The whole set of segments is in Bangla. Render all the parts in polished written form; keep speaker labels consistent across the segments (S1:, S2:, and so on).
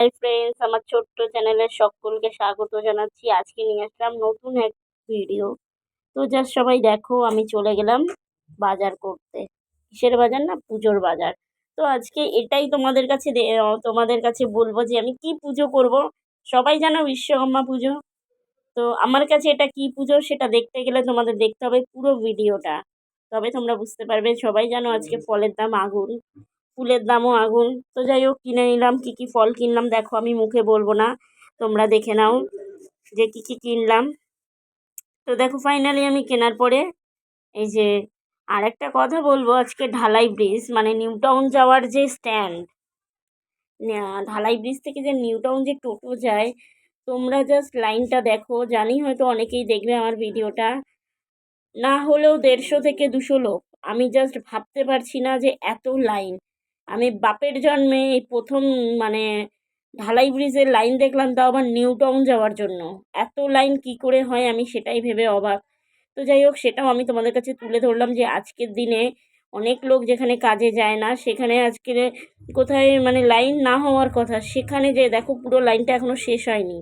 S1: হাই ফ্রেন্ডস, আমার ছোট্ট চ্যানেলে সকলকে স্বাগত জানাচ্ছি। আজকে নিয়ে আসলাম নতুন এক ভিডিও। তো জাস্ট সবাই দেখো, আমি চলে গেলাম বাজার করতে। কিসের বাজার? না, পুজোর বাজার। তো আজকে এটাই তোমাদের কাছে বলবো যে আমি কি পুজো করব। সবাই জানো বিশ্বকর্মা পুজো। তো আমার কাছে এটা কি পুজো সেটা দেখতে গেলে তোমাদের দেখতে হবে পুরো ভিডিওটা, তবে তোমরা বুঝতে পারবে। সবাই জানো আজকে ফলের দাম আগুন, ফুলের দামও আগুন। তো যাই হোক, কিনে নিলাম। কি কি ফল কিনলাম দেখো, আমি মুখে বলবো না, তোমরা দেখে নাও যে কি কি কিনলাম। তো দেখো, ফাইনালি আমি কেনার পরে এই যে আর একটা কথা বলবো, আজকে ঢালাই ব্রিজ মানে নিউ টাউন যাওয়ার যে স্ট্যান্ড, ঢালাই ব্রিজ থেকে যে নিউ টাউন যে টোটো যায়, তোমরা জাস্ট লাইনটা দেখো। জানি হয়তো অনেকেই দেখবে আমার ভিডিওটা, না হলেও 150 থেকে 200 লোক। আমি জাস্ট ভাবতে পারছি না যে এত লাইন। আমি বাপের জন্মে এই প্রথম মানে ঢালাই ব্রিজের লাইন দেখলাম, তাও আবার নিউ টাউন যাওয়ার জন্য। এত লাইন কি করে হয় আমি সেটাই ভেবে অবাক। তো যাই হোক, সেটাও আমি তোমাদের কাছে তুলে ধরলাম যে আজকের দিনে অনেক লোক যেখানে কাজে যায় না, সেখানে আজকে কোথায় মানে লাইন না হওয়ার কথা, সেখানে যে দেখো পুরো লাইনটা এখনও শেষ হয়নি।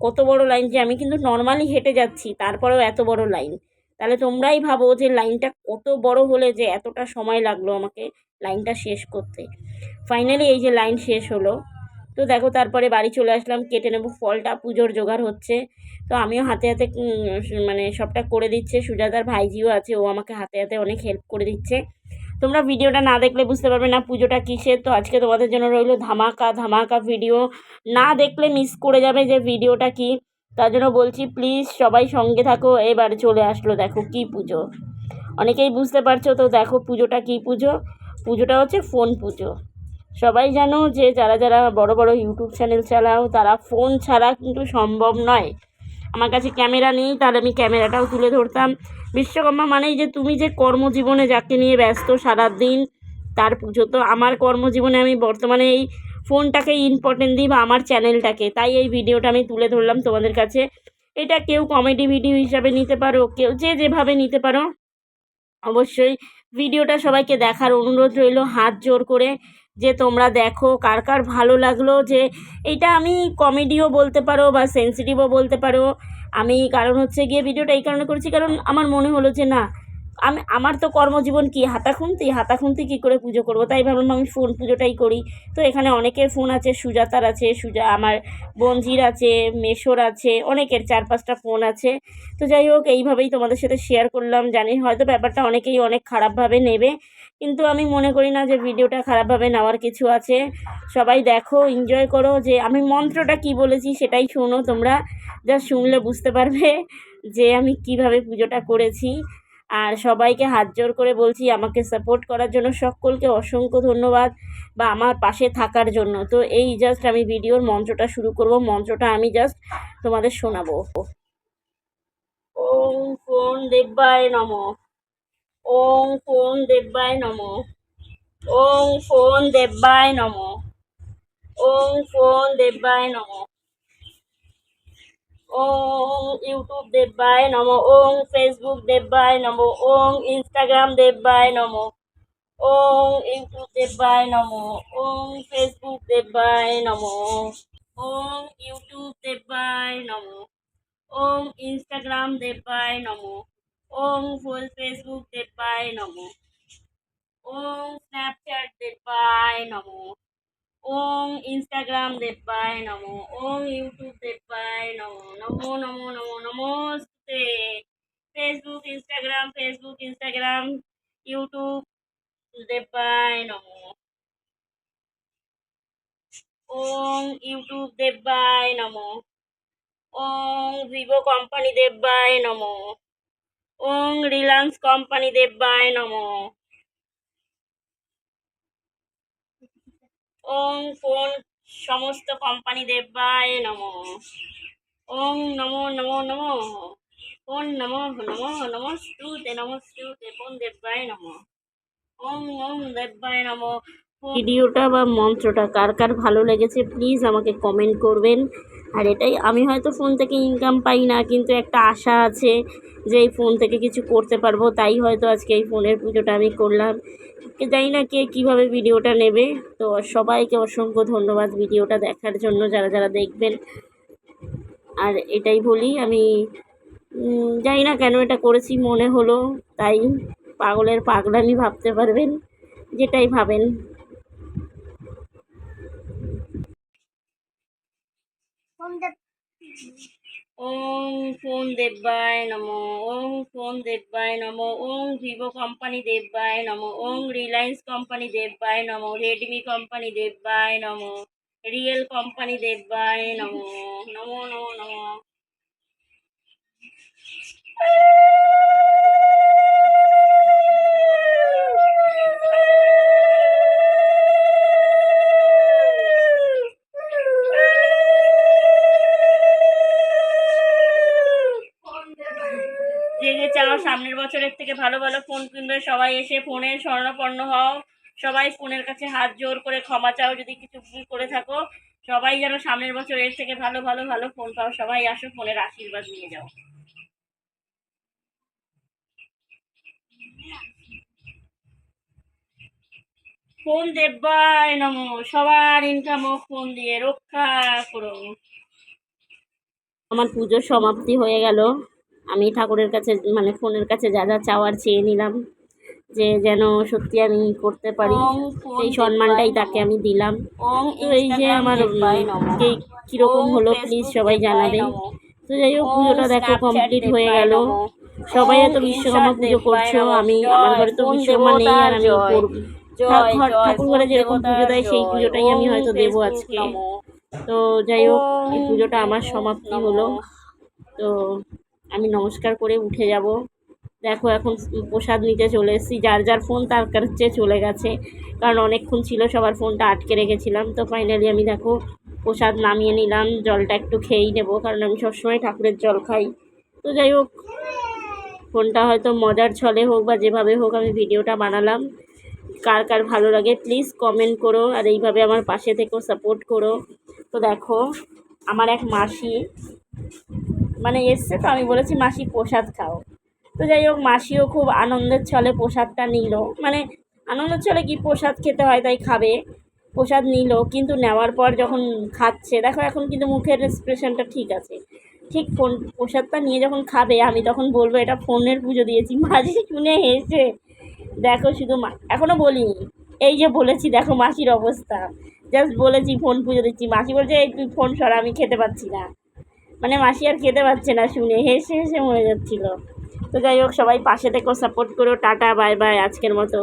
S1: কত বড় লাইন, যে আমি কিন্তু নর্মালি হেঁটে যাচ্ছি, তারপরেও এত বড় লাইন। তাহলে তোমরাই ভাবো যে লাইনটা কত বড় হলে যে এতটা সময় লাগলো আমাকে লাইনটা শেষ করতে। ফাইনালি এই যে লাইন শেষ হলো। তো দেখো, তারপরে বাড়ি চলে আসলাম, কেটে নেবো ফলটা, পুজোর জোগাড় হচ্ছে। তো আমিও হাতে হাতে মানে সবটা করে দিচ্ছে। সুজাতার ভাইজিও আছে, ও আমাকে হাতে হাতে অনেক হেল্প করে দিচ্ছে। তোমরা ভিডিওটা না দেখলে বুঝতে পারবে না পুজোটা কিসের। তো আজকে তোমাদের জন্য রইলো ধামাকা ধামাকা ভিডিও। না দেখলে মিস করে যাবে যে ভিডিওটা কি। তার জন্য বলছি প্লিজ সবাই সঙ্গে থাকো। এবার চলে আসলো দেখো কি পুজো, অনেকেই বুঝতে পারছো তো। দেখো পুজোটা কি পুজো, পুজোটা হচ্ছে ফোন পুজো। সবাই জানো যে যারা যারা বড় বড় ইউটিউব চ্যানেল চালাও, তারা ফোন ছাড়া কিন্তু সম্ভব নয়। আমার কাছে ক্যামেরা নেই, তাহলে আমি ক্যামেরাটাও তুলে ধরতাম। বিশ্বকর্মা মানেই যে তুমি যে কর্মজীবনে যাকে নিয়ে ব্যস্ত সারাদিন, তার পুজো। তো আমার কর্মজীবনে আমি বর্তমানে এই ফোনটাকেই ইম্পর্টেন্ট দিই, বা আমার চ্যানেলটাকে। তাই এই ভিডিওটা আমি তুলে ধরলাম তোমাদের কাছে। এটা কেউ কমেডি ভিডিও হিসাবে নিতে পারো, কেউ যে যেভাবে নিতে পারো। অবশ্যই ভিডিওটা সবাইকে দেখার অনুরোধ রইল হাত জোর করে, যে তোমরা দেখো কার কার ভালো লাগলো। যে এটা আমি কমেডিও বলতে পারো বা সেন্সিটিভও বলতে পারো। আমি কারণ হচ্ছে গিয়ে ভিডিওটা এই কারণে করেছি, কারণ আমার মনে হলো যে না, আমার তো কর্মজীবন কি হাতাখুন্তি কী করে পুজো করব, তাই ভাবলাম আমি ফোন পুজোটাই করি। তো এখানে অনেকের ফোন আছে, সুজাতার আছে, আমার বঞ্জির আছে, মেশোর আছে, অনেকের 4-5টা ফোন আছে। তো যাই হোক, এইভাবেই তোমাদের সাথে শেয়ার করলাম। জানি হয়তো ব্যাপারটা অনেকেই অনেক খারাপভাবে নেবে, কিন্তু আমি মনে করি না যে ভিডিওটা খারাপভাবে নেওয়ার কিছু আছে। সবাই দেখো, এনজয় করো। যে আমি মন্ত্রটা কি বলেছি সেটাই শোনো তোমরা, যা শুনলে বুঝতে পারবে যে আমি কিভাবে পুজোটা করেছি। আর সবাইকে হাত জোর করে বলছি আমাকে সাপোর্ট করার জন্য, সকলকে অসংখ্য ধন্যবাদ, বা আমার পাশে থাকার জন্য। তো এই জাস্ট আমি ভিডিওর মন্ত্রটা শুরু করব। মন্ত্রটা আমি জাস্ট তোমাদের শোনাবো। ওং ফোন দেব্যায় নমঃ। ওং ফোন দেব্যায় নমঃ। ওং ফোন দেব্যায় নমঃ। ওং ফোন দেব্যায় নমঃ। ওং ইউটিউব দেব্যায় নমঃ। ওং ফেসবুক দেব্যায় নমঃ। ওং ইনস্টাগ্রাম দেব্যায় নমঃ। ওং ইউটিউব দেব্যায় নমঃ। ওং ফেসবুক দেব্যায় নমঃ। ওং ইউটিউব দেব্যায় নমঃ। ওং ইনস্টাগ্রাম দেব্যায় নমঃ। ওং ফেসবুক দেব্যায় নমঃ। ওং স্ন্যাপচ্যাট দেব্যায় নমঃ। ওং ইনস্টাগ্রাম দেব্যায় নমঃ। ওং ইউটিউব দেব্যায় নমঃ। নমো নমো নমো নমস্তে। ফেসবুক ইনস্টাগ্রাম ইউটিউব দেব্যায় নমঃ। ওং ইউটিউব দেব্যায় নমঃ। ওং ভিভো কোম্পানি দেব্যায় নমঃ। ওং রিলায়েন্স কোম্পানি দেব্যায় নমঃ। ওং ফোন সমস্ত কোম্পানি দেব্যায় নমঃ। ওং নমো নমো নমো। ওং নমো নমো নমস্তুতে ফোন দেব্যায় নমঃ। ওং ওং দেব্যায় নমঃ। ভিডিওটা বা মন্ত্রটা কার কার ভালো লেগেছে প্লিজ আমাকে কমেন্ট করবেন। আর এটাই, আমি হয়তো ফোন থেকে ইনকাম পাই না, কিন্তু একটা আশা আছে যে এই ফোন থেকে কিছু করতে পারবো, তাই হয়তো আজকে এই ফোনের পুজোটা আমি করলাম। জানি না কে কীভাবে ভিডিওটা নেবে। তো সবাইকে অসংখ্য ধন্যবাদ ভিডিওটা দেখার জন্য, যারা যারা দেখবেন। আর এটাই বলি, আমি জানি না কেন এটা করেছি, মনে হলো তাই। পাগলের পাগলামি ভাবতে পারবেন, যেটাই ভাবেন। ওং ফোন দেব্যায় নমো, ওং ফোন দেব্যায় নমো, ওং ভিভো কোম্পানি দেব্যায় নমো, ওং রিলায়েন্স কোম্পানি দেব্যায় নমো, রেডমি কোম্পানি দেব্যায় নমো, রিয়েল কোম্পানি দেব্যায় নমো, নমো নমো নমো। যে যে চাও সামনের বছরের থেকে ভালো ভালো ফোন কিনবে, সবাই এসে ফোনের স্বর্ণাপন্ন হও। সবাই ফোনের কাছে হাত জোর করে ক্ষমা চাও যদি কিছু ভুল করে থাকো। সবাই যেন সামনের বছর এর থেকে ভালো ভালো ভালো ফোন পাও। সবাই আসো, ফোনের আশীর্বাদ নিয়ে যাও। ফোন দেব্যায় নমো, সবার ইনকাম ও ফোন দিয়ে রক্ষা করো। আমার পুজোর সমাপ্তি হয়ে গেল। আমি ঠাকুরের কাছে মানে ফোনের কাছে যা যা চাওয়ার চেয়ে নিলাম, যে যেন সত্যি আমি করতে পারি, সেই সম্মানটাই তাকে আমি দিলাম। তো এই যে আমার কে কীরকম হলো প্লিজ সবাই জানাবে। তো যাই হোক, পুজোটা দেখো কমপ্লিট হয়ে গেল। সবাই এত বিশ্বকর্মা পুজো করছো, আমি আমার ঘরে তো বিশ্বকর্মা নেই, আর আমি ঠাকুর ঘরে যেরকম পুজো দেয় সেই পুজোটাই আমি হয়তো দেবো আজকে। তো যাই হোক, এই পুজোটা আমার সমাপ্তি হলো। তো আমি নমস্কার করে উঠে যাব। দেখো এখন প্রসাদ নিতে চলে এসেছি, যার যার ফোন তার কাছে চলে গেছে, কারণ অনেকক্ষণ ছিল সবার ফোনটা আটকে রেখেছিলাম। তো ফাইনালি আমি দেখো প্রসাদ নামিয়ে নিলাম, জলটা একটু খেয়েই নেবো, কারণ আমি সবসময় ঠাকুরের জল খাই। তো যাই হোক, ফোনটা হয়তো মজার ছলে হোক বা যেভাবে হোক আমি ভিডিওটা বানালাম। কার কার ভালো লাগে প্লিজ কমেন্ট করো, আর এইভাবে আমার পাশে থেকেও সাপোর্ট করো। তো দেখো আমার এক মাসি মানে এসছে, তো আমি বলেছি মাসি প্রসাদ খাও। তো যাই হোক, মাসিও খুব আনন্দের ছলে প্রসাদটা নিল, মানে আনন্দের ছলে কি, প্রসাদ খেতে হয় তাই খাবে। প্রসাদ নিল, কিন্তু নেওয়ার পর যখন খাচ্ছে, দেখো এখন কিন্তু মুখের এক্সপ্রেশনটা ঠিক আছে। ঠিক প্রসাদটা নিয়ে যখন খাবে, আমি তখন বলবো এটা ফোনের পুজো দিয়েছি। মাসি শুনে হেসে, দেখো শুধু এখনও বলিনি, এই যে বলেছি দেখো মাসির অবস্থা, জাস্ট বলেছি ফোন পুজো দিচ্ছি, মাসি বলছে এই তুই ফোন সরা, আমি খেতে পাচ্ছি না। মানে মাসি আর খেতে পারছে না, শুনে হেসে হেসে মরে যাচ্ছিলো। তো যাই হোক, সবাই পাশে থেকেও সাপোর্ট করো। টাটা, বাই বাই, আজকের মতো।